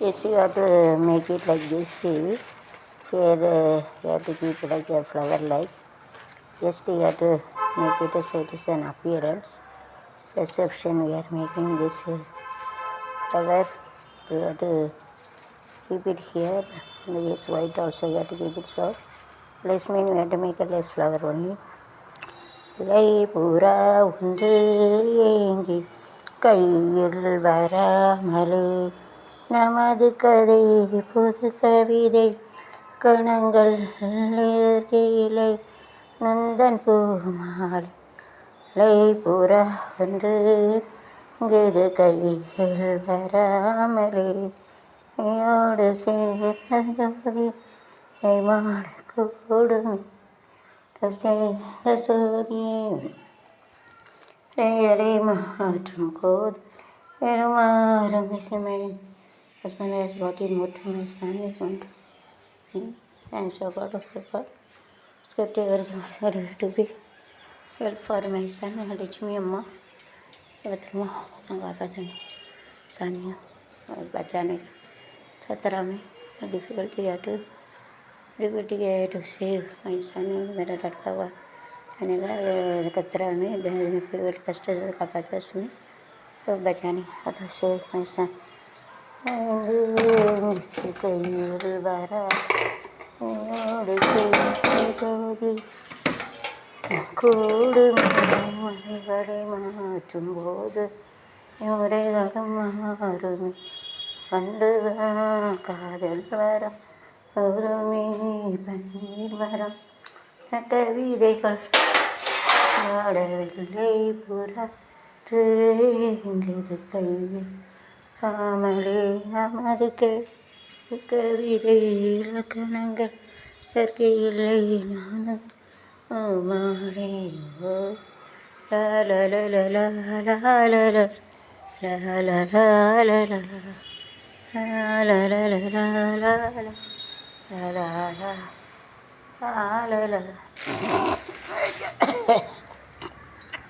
Yes, you have to make it like this. See, here you have to keep like a flower like. Just you have to make it so it is an appearance. Reception we are making this flower. We have to keep it here. And this white also you have to keep it so. Less mean we have to make a less flower only. லை புறா ஒன்று ஏங்கி கையில் வராமலே நமது கதை புது கவிதை கணங்கள் இலை நந்தன் பூமாலை லை புறா ஒன்று இங்குது கையில் வராமலே யோடு சேர்ந்த ஜோதி மாட கூடும் ரேயலை மாற்றும் போது எருமாறும் இசைமை husband has brought him more to my son is one to me. I am so proud of God. Script everything what you have to be help for my son and teach me अम्मा बतरमा नागापतन सानिया और बचाने का खतरा में difficulty है to save my son मेरा लड़का हुआ मैंने कहा खतरा में डिफिकल्ट कष्ट से कापाता उसमें और बचाने का to save my son கையில் வர கூடு மலைகளை மாற்றும் போது உரைகளும் மாறுமே பண்டு காதல் வரம் ஒருமே பன்னீர் மரம் கவிதைகள் பாடவில்லை புறற்று எங்களது கையில் காமலே நமது கவிதை இலக்கணங்கள் இயற்கையில்லை நானும் மாலே la la la la la la la la la la la